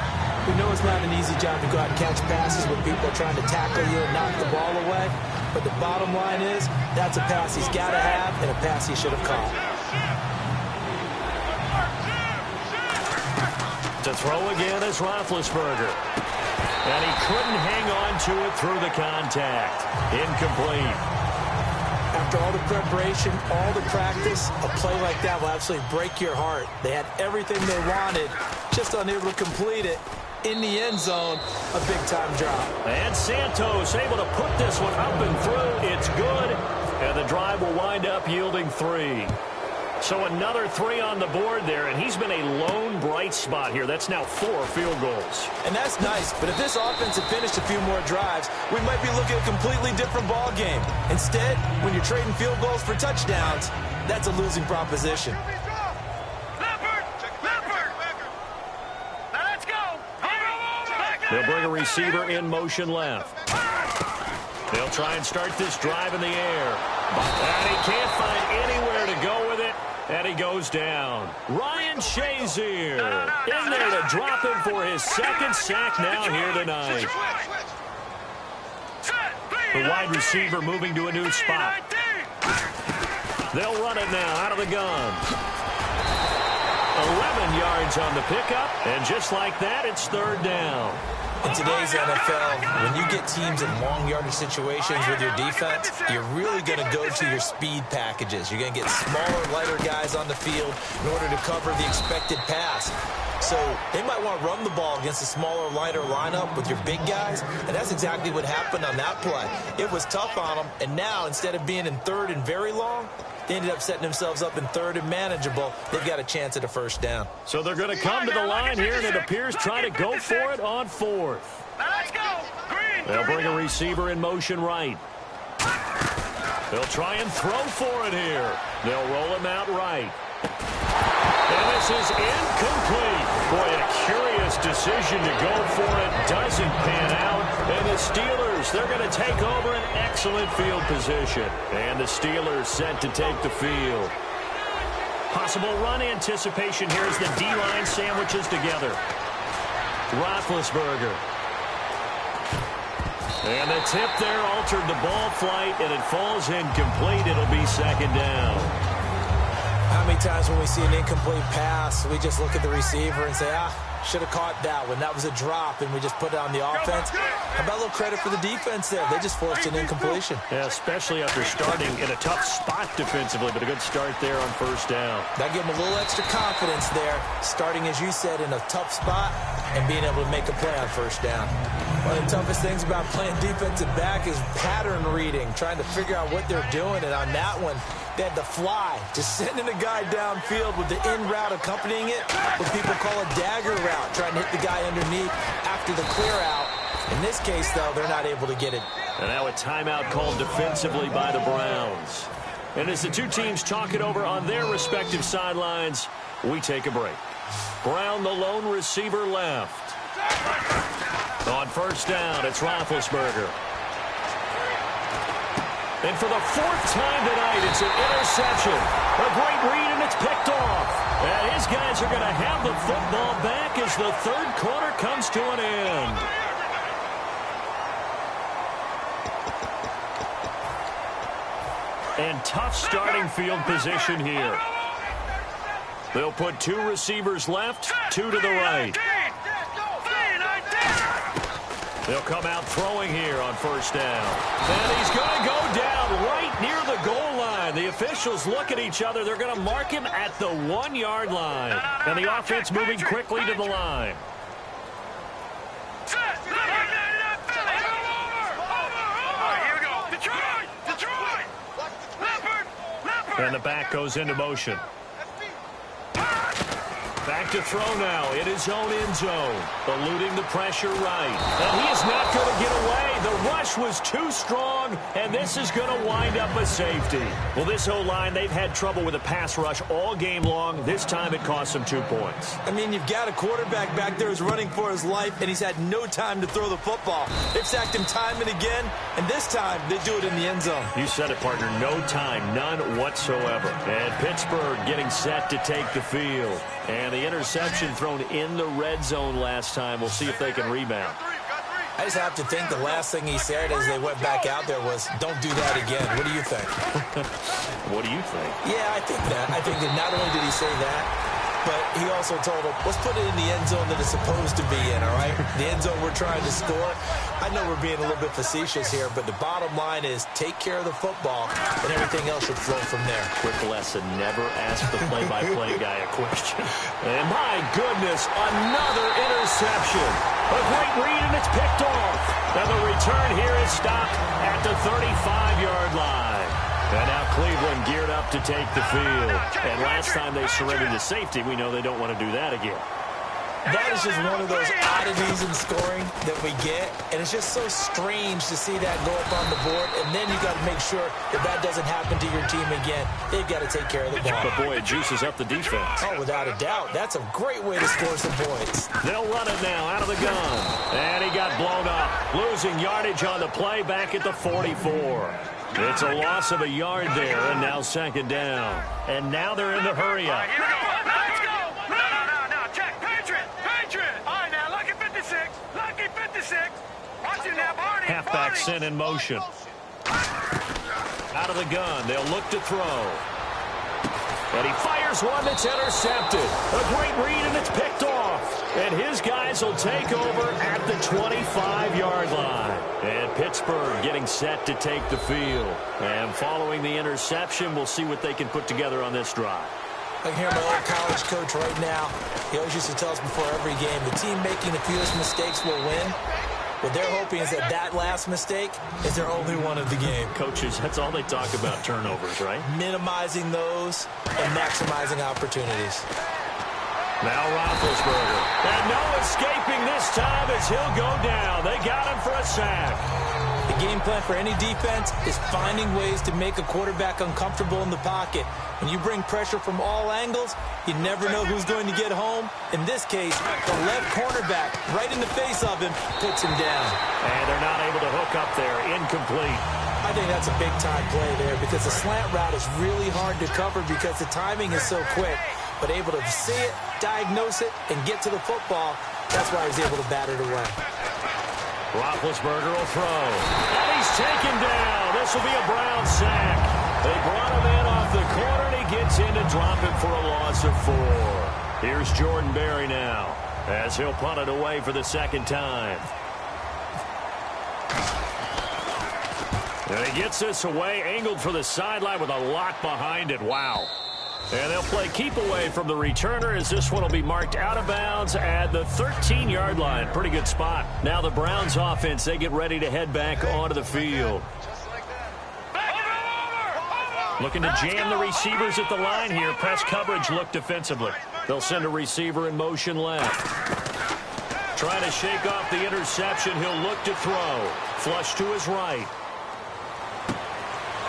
We know it's not an easy job to go out and catch passes when people are trying to tackle you and knock the ball away. But the bottom line is, that's a pass he's got to have and a pass he should have caught. To throw again is Roethlisberger. And he couldn't hang on to it through the contact. Incomplete. After all the preparation, all the practice, a play like that will absolutely break your heart. They had everything they wanted, just unable to complete it. In the end zone, a big-time drop. And Santos able to put this one up and through. It's good, and the drive will wind up yielding 3. So another 3 on the board there, and he's been a lone bright spot here. That's now 4 field goals. And that's nice, but if this offense had finished a few more drives, we might be looking at a completely different ball game. Instead, when you're trading field goals for touchdowns, that's a losing proposition. They'll bring a receiver in motion left. They'll try and start this drive in the air. And he can't find anywhere to go with it. And he goes down. Ryan Shazier in there to drop him for his 2nd sack now here tonight. The wide receiver moving to a new spot. They'll run it now out of the gun. 11 yards on the pickup, and just like that, it's 3rd down. In today's NFL, when you get teams in long yardage situations with your defense, you're really going to go to your speed packages. You're going to get smaller, lighter guys on the field in order to cover the expected pass. So they might want to run the ball against a smaller, lighter lineup with your big guys, and that's exactly what happened on that play. It was tough on them, and now instead of being in 3rd and very long, they ended up setting themselves up in 3rd and manageable. They've got a chance at a 1st down. So they're going to come to the line here, and it appears try to go for it on 4th. Let's go. Green. They'll bring a receiver in motion right. They'll try and throw for it here. They'll roll him out right. And this is incomplete. Boy, a curious decision to go for it. Doesn't pan out. And the Steelers, they're going to take over an excellent field position. And the Steelers set to take the field. Possible run anticipation here as the D-line sandwiches together. Roethlisberger. And the tip there altered the ball flight, and it falls incomplete. It'll be second down. How many times when we see an incomplete pass, we just look at the receiver and say, should have caught that one. That was a drop, and we just put it on the offense. How about a little credit for the defense there? They just forced an incompletion. Yeah, especially after starting in a tough spot defensively, but a good start there on first down. That gave them a little extra confidence there, starting, as you said, in a tough spot and being able to make a play on first down. One of the toughest things about playing defensive back is pattern reading, trying to figure out what they're doing, and on that one, they had the fly, just sending a guy downfield with the in route accompanying it, what people call a dagger route, trying to hit the guy underneath after the clear out. In this case, though, they're not able to get it. And now a timeout called defensively by the Browns. And as the two teams talk it over on their respective sidelines, we take a break. Brown, the lone receiver, left. On first down, it's Roethlisberger. And for the fourth time tonight, it's an interception. A great read, and it's picked off. And his guys are going to have the football back as the third quarter comes to an end. And tough starting field position here. They'll put two receivers left, two to the right. They'll come out throwing here on first down. And he's going to go down right near the goal line. The officials look at each other. They're going to mark him at the 1-yard line. And the offense moving quickly to the line. And the back goes into motion. Back to throw now in his own end zone. Eluding the pressure right. And he is not going to get away. The rush was too strong, and this is going to wind up a safety. Well, this O-line, they've had trouble with a pass rush all game long. This time it cost them 2 points. I mean, you've got a quarterback back there who's running for his life, and he's had no time to throw the football. They've sacked him time and again, and this time they do it in the end zone. You said it, partner. No time, none whatsoever. And Pittsburgh getting set to take the field. And the interception thrown in the red zone last time. We'll see if they can rebound. I just have to think the last thing he said as they went back out there was, don't do that again. What do you think? What do you think? Yeah, I think that. I think that not only did he say that, but he also told him, let's put it in the end zone that it's supposed to be in, all right? The end zone we're trying to score. I know we're being a little bit facetious here, but the bottom line is take care of the football, and everything else should flow from there. Quick lesson, never ask the play-by-play guy a question. And my goodness, another interception. A great read, and it's picked off. And the return here is stopped at the 35-yard line. And now Cleveland geared up to take the field. And last time they surrendered to safety, we know they don't want to do that again. That is just one of those oddities in scoring that we get. And it's just so strange to see that go up on the board. And then you got to make sure that that doesn't happen to your team again. They've got to take care of the ball. But boy, it juices up the defense. Oh, without a doubt. That's a great way to score some points. They'll run it now out of the gun. And he got blown up. Losing yardage on the play back at the 44. It's a loss of a yard there, and now second down. And now they're in the hurry-up. Here we go. Let's go. No. Check. Patriot. All right, now, lucky 56. Lucky 56. Watch it now, Barney. Halfback sent in motion. Out of the gun. They'll look to throw. And he fires one that's intercepted. A great read, and it's picked off. And his guys will take over at the 25-yard line. And Pittsburgh getting set to take the field. And following the interception, we'll see what they can put together on this drive. I can hear my old college coach right now. He always used to tell us before every game, the team making the fewest mistakes will win. What they're hoping is that that last mistake is their only one of the game. Coaches, that's all they talk about, turnovers, right? Minimizing those and maximizing opportunities. Now Roethlisberger. And no escaping this time as he'll go down. They got him for a sack. The game plan for any defense is finding ways to make a quarterback uncomfortable in the pocket. When you bring pressure from all angles, you never know who's going to get home. In this case, the left cornerback, right in the face of him, puts him down. And they're not able to hook up there. Incomplete. I think that's a big-time play there because the slant route is really hard to cover because the timing is so quick. But able to see it, diagnose it, and get to the football, that's why he's able to bat it away. Roethlisberger will throw. And he's taken down. This will be a Brown sack. They brought him in off the corner, and he gets in to drop him for a loss of 4. Here's Jordan Berry now as he'll punt it away for the second time. And he gets this away, angled for the sideline with a lot behind it. Wow. And they'll play keep away from the returner as this one will be marked out of bounds at the 13-yard line. Pretty good spot. Now the Browns offense, they get ready to head back onto the field. Looking to jam the receivers at the line here. Press coverage look defensively. They'll send a receiver in motion left. Trying to shake off the interception. He'll look to throw. Flush to his right.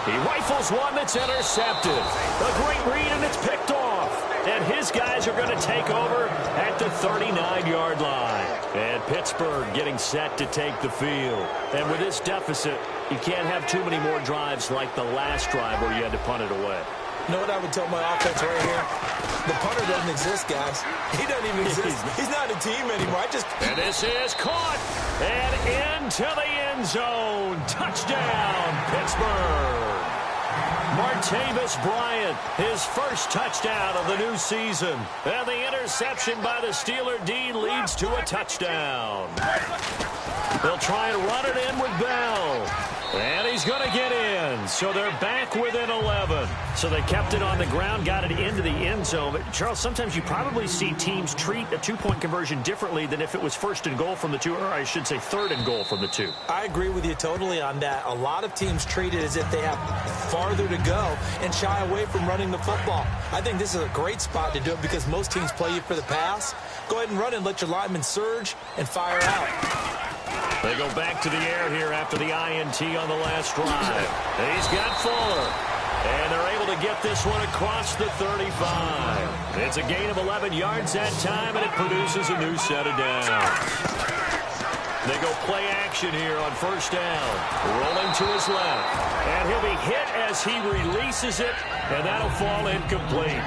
He rifles one that's intercepted. A great read, and it's picked off. And his guys are going to take over at the 39-yard line. And Pittsburgh getting set to take the field. And with this deficit, you can't have too many more drives like the last drive where you had to punt it away. You know what I would tell my offense right here? The punter doesn't exist, guys. He doesn't even exist. He's not a team anymore. And this is caught. And into the end zone. Touchdown, Pittsburgh. Martavis Bryant, his first touchdown of the new season. And the interception by the Steeler D leads to a touchdown. They'll try and run it in with Bell. And he's going to get in. So they're back within 11. So they kept it on the ground, got it into the end zone. But, Charles, sometimes you probably see teams treat a two-point conversion differently than if it was first and goal from the 2, or I should say third and goal from the 2. I agree with you totally on that. A lot of teams treat it as if they have farther to go and shy away from running the football. I think this is a great spot to do it because most teams play you for the pass. Go ahead and run and let your linemen surge and fire out. They go back to the air here after the INT on the last drive. He's got Fuller. And they're able to get this one across the 35. It's a gain of 11 yards that time, and it produces a new set of downs. They go play action here on first down. Rolling to his left. And he'll be hit as he releases it, and that'll fall incomplete.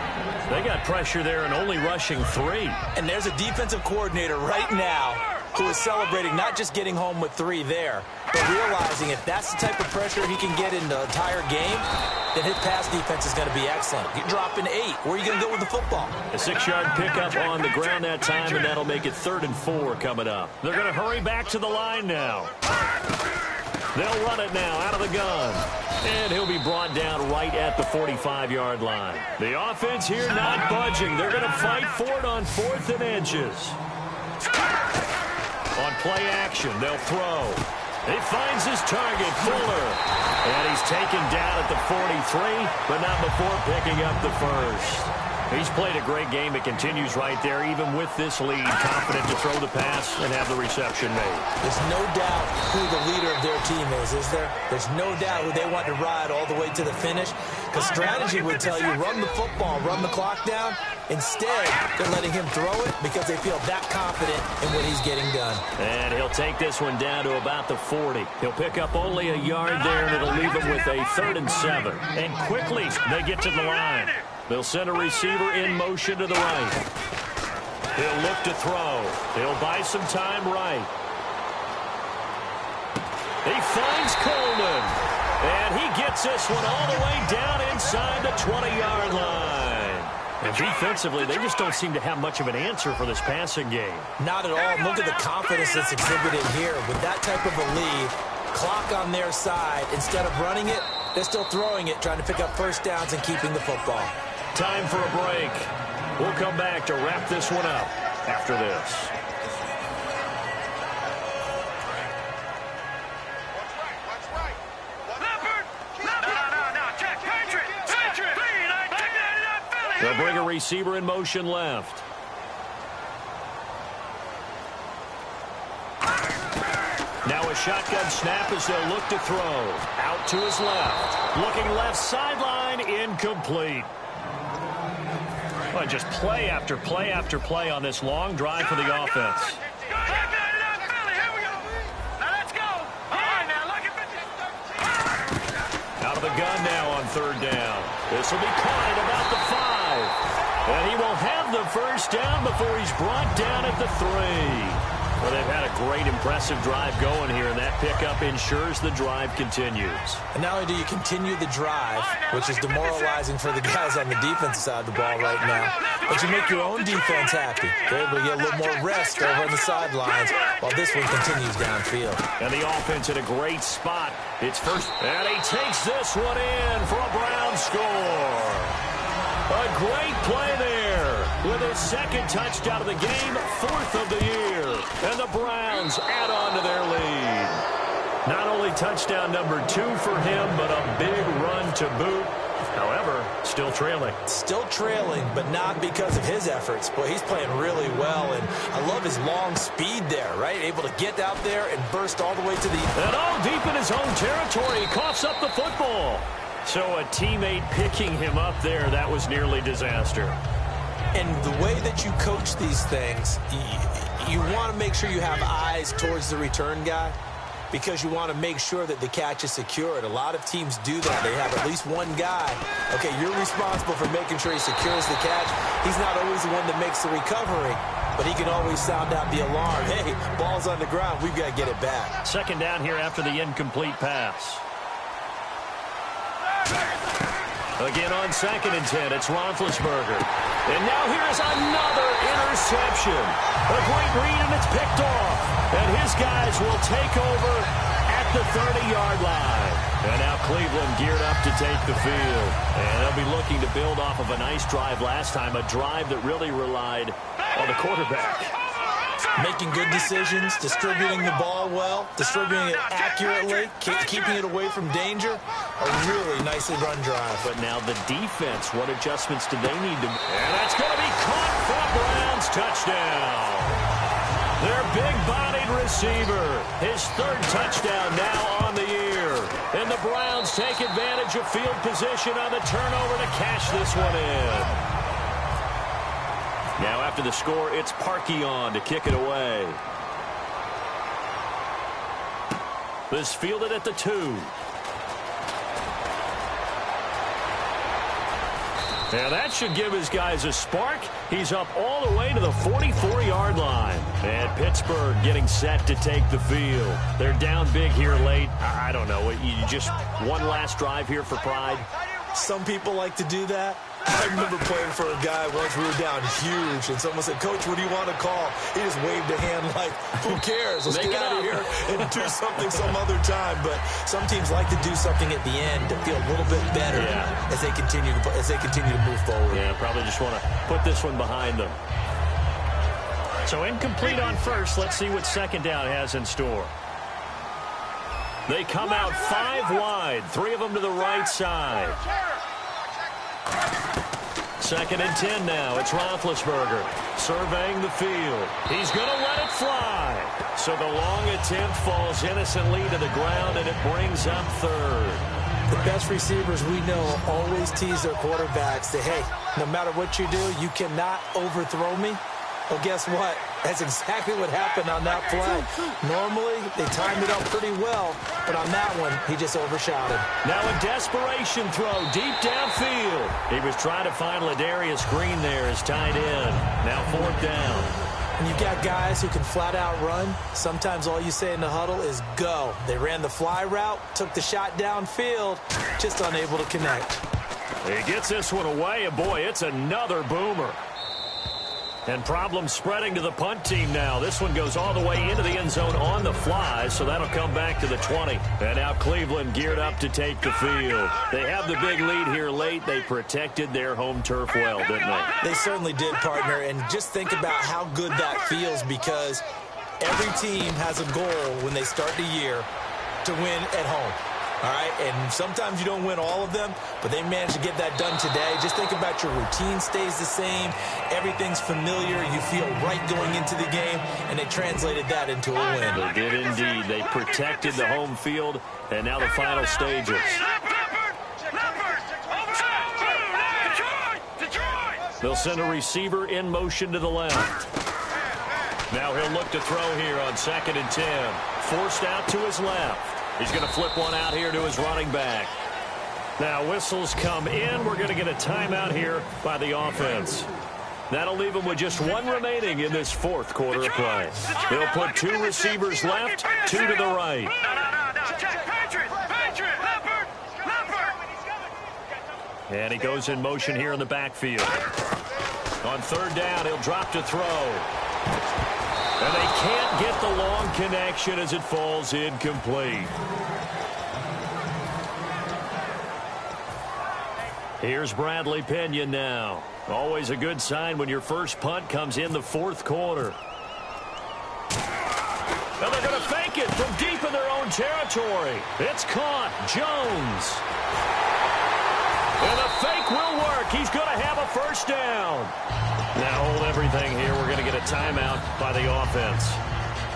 They got pressure there and only rushing 3. And there's a defensive coordinator right now who is celebrating not just getting home with 3 there, but realizing if that's the type of pressure he can get in the entire game, then his pass defense is going to be excellent. You're dropping 8. Where are you going to go with the football? A 6-yard pickup on the ground that time, and that'll make it 3rd and 4 coming up. They're going to hurry back to the line now. They'll run it now out of the gun. And he'll be brought down right at the 45-yard line. The offense here not budging. They're going to fight for it on 4th and inches. On play action, they'll throw. He finds his target, Fuller. And he's taken down at the 43, but not before picking up the first. He's played a great game. It continues right there, even with this lead. Confident to throw the pass and have the reception made. There's no doubt who the leader of their team is there? There's no doubt who they want to ride all the way to the finish. Because strategy would tell you, run the football, run the clock down. Instead, they're letting him throw it because they feel that confident in what he's getting done. And he'll take this one down to about the 40. He'll pick up only a yard there, and it'll leave him with a 3rd and 7. And quickly, they get to the line. They'll send a receiver in motion to the right. He'll look to throw. He'll buy some time right. He finds Coleman. And he gets this one all the way down inside the 20-yard line. And defensively, they just don't seem to have much of an answer for this passing game. Not at all. Look at the confidence that's exhibited here. With that type of a lead, clock on their side, instead of running it, they're still throwing it, trying to pick up first downs and keeping the football. Time for a break. We'll come back to wrap this one up after this. They'll bring a receiver in motion left. Now shotgun snap as they'll look to throw. Out to his left. Looking left sideline, incomplete. Well, just play after play after play on this long drive for the offense. Out of the gun now on third down. This will be caught at about the 5. And he will have the first down before he's brought down at the 3. Well, they've had a great, impressive drive going here, and that pickup ensures the drive continues. And not only do you continue the drive, which is demoralizing for the guys on the defensive side of the ball right now, but you make your own defense happy. They're able to get a little more rest over on the sidelines while this one continues downfield. And the offense in a great spot. It's first, and he takes this one in for a Brown score. A great play there with his second touchdown of the game, 4th of the year. And the Browns add on to their lead. Not only touchdown number 2 for him, but a big run to boot. However, still trailing. Still trailing, but not because of his efforts. Boy, he's playing really well, and I love his long speed there, right? Able to get out there and burst all the way to the... And all deep in his own territory, he coughs up the football. So a teammate picking him up there, that was nearly disaster. And the way that you coach these things, you want to make sure you have eyes towards the return guy because you want to make sure that the catch is secured. A lot of teams do that. They have at least one guy. Okay, you're responsible for making sure he secures the catch. He's not always the one that makes the recovery, but he can always sound out the alarm. Hey, ball's on the ground. We've got to get it back. Second down here after the incomplete pass. Again on 2nd and 10, it's Roethlisberger. And now here's another interception. A great read, and it's picked off. And his guys will take over at the 30-yard line. And now Cleveland geared up to take the field. And they'll be looking to build off of a nice drive last time, a drive that really relied on the quarterback. Making good decisions, distributing the ball well, distributing it accurately, keeping it away from danger. A really nicely run drive. But now the defense, what adjustments do they need to make? And that's going to be caught for a Browns touchdown. Their big-bodied receiver, his 3rd touchdown now on the year. And the Browns take advantage of field position on the turnover to cash this one in. Now after the score, it's Parkey on to kick it away. This fielded at the 2. Now that should give his guys a spark. He's up all the way to the 44-yard line. And Pittsburgh getting set to take the field. They're down big here late. I don't know. You just one last drive here for pride? Some people like to do that. I remember playing for a guy once. We were down huge, and someone said, "Coach, what do you want to call?" He just waved a hand like, "Who cares? Let's get out of here and do something some other time." But some teams like to do something at the end to feel a little bit better as they continue to move forward. Yeah, probably just want to put this one behind them. So incomplete on first. Let's see what 2nd down has in store. They come out 5 wide, 3 of them to the right side. 2nd and 10 now. It's Roethlisberger surveying the field. He's going to let it fly. So the long attempt falls innocently to the ground, and it brings up 3rd. The best receivers we know always tease their quarterbacks that, hey, no matter what you do, you cannot overthrow me. Well, guess what? That's exactly what happened on that play. Normally, they timed it up pretty well, but on that one, he just overshot it. Now a desperation throw deep downfield. He was trying to find Ladarius Green there as tight end. Now 4th down. And you've got guys who can flat out run. Sometimes all you say in the huddle is go. They ran the fly route, took the shot downfield, just unable to connect. He gets this one away, and boy, it's another boomer. And problems spreading to the punt team now. This one goes all the way into the end zone on the fly, so that'll come back to the 20. And now Cleveland geared up to take the field. They have the big lead here late. They protected their home turf well, didn't they? They certainly did, partner. And just think about how good that feels, because every team has a goal when they start the year to win at home. All right, and sometimes you don't win all of them, but they managed to get that done today. Just think about your routine stays the same. Everything's familiar. You feel right going into the game, and they translated that into a win. They did indeed. They protected the home field, and now the final stages. They'll send a receiver in motion to the left. Now he'll look to throw here on 2nd and 10. Forced out to his left. He's going to flip one out here to his running back. Now whistles come in. We're going to get a timeout here by the offense. That'll leave them with just one remaining in this 4th quarter of play. They'll put 2 receivers left, 2 to the right. And he goes in motion here in the backfield. On 3rd down, he'll drop to throw. And they can't get the long connection as it falls incomplete. Here's Bradley Pinion now. Always a good sign when your first punt comes in the 4th quarter. And they're going to fake it from deep in their own territory. It's caught. Jones. And the fake will work. He's going to have a first down. Now hold everything here. We're going to get a timeout by the offense.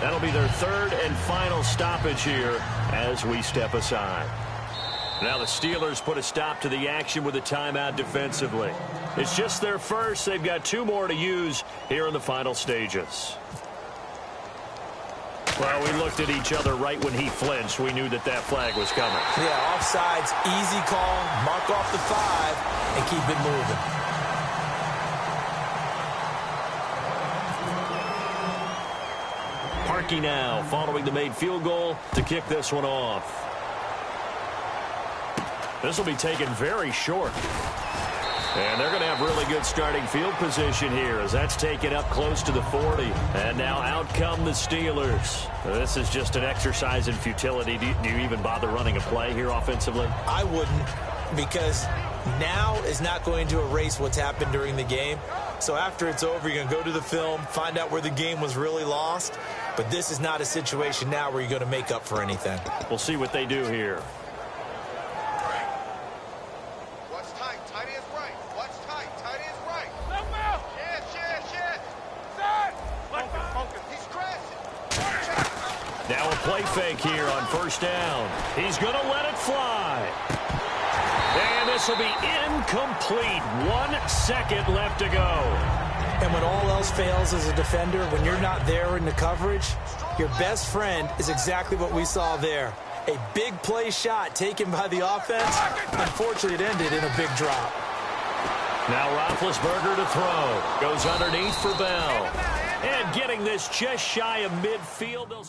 That'll be their 3rd and final stoppage here as we step aside. Now the Steelers put a stop to the action with a timeout defensively. It's just their first. They've got 2 more to use here in the final stages. Well, we looked at each other right when he flinched. We knew that that flag was coming. Yeah, offsides, easy call, mark off the 5, and keep it moving. Parkey now following the made field goal to kick this one off. This will be taken very short. And they're going to have really good starting field position here as that's taken up close to the 40. And now out come the Steelers. This is just an exercise in futility. Do you even bother running a play here offensively? I wouldn't, because now is not going to erase what's happened during the game. So after it's over, you're going to go to the film, find out where the game was really lost. But this is not a situation now where you're going to make up for anything. We'll see what they do here. Now a play fake here on 1st down. He's going to let it fly. And this will be incomplete. 1 second left to go. And when all else fails as a defender, when you're not there in the coverage, your best friend is exactly what we saw there. A big play shot taken by the offense. Unfortunately, it ended in a big drop. Now Roethlisberger to throw. Goes underneath for Bell. And getting this just shy of midfield. They'll...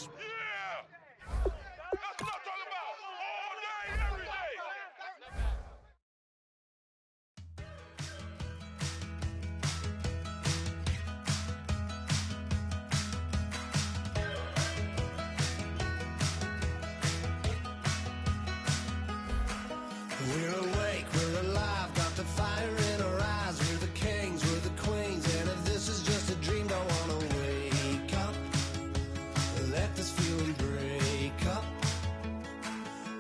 We're awake, we're alive, got the fire in our eyes. We're the kings, we're the queens, and if this is just a dream, don't wanna wake up. Let this feeling break up.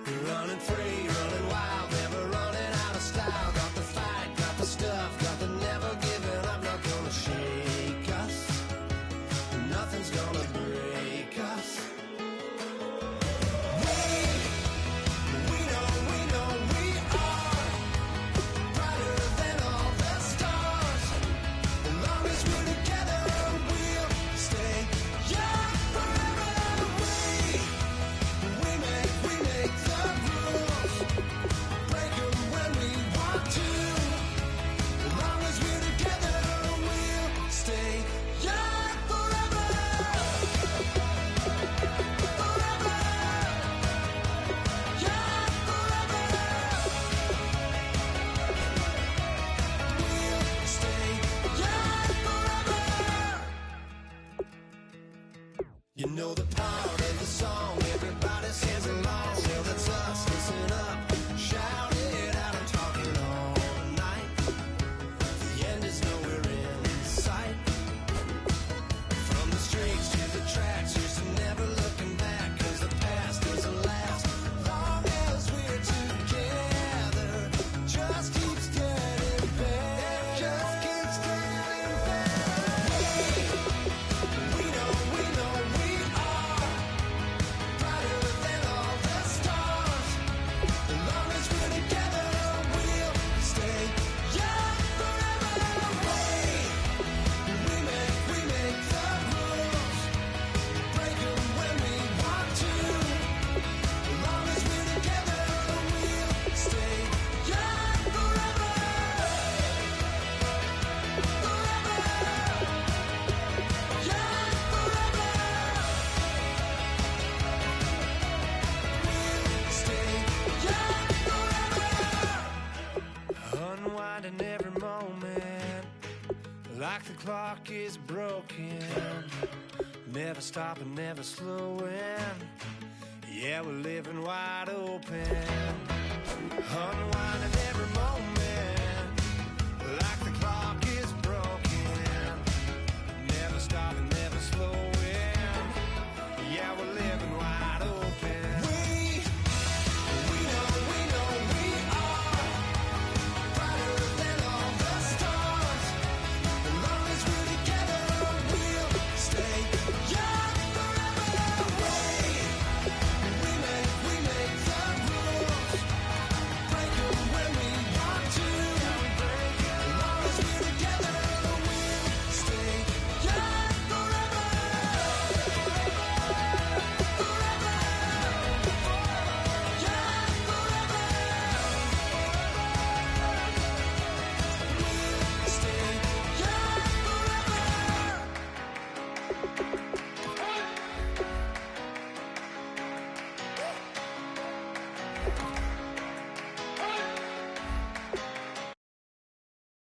We're running free, running wild, never running out of style. Got the fight, got the stuff, got the never giving up. Not gonna shake us, nothing's gonna break us. You know the part of the song, everybody sings along. Well, that's us, listen up, shout it out, I'm talking all night. The end is nowhere in sight. From the streets to the tracks, here's to never looking back, cause the past doesn't last. Long as we're like the clock is broken, never stopping, never slowing. Yeah, we're living wide open, unwinding every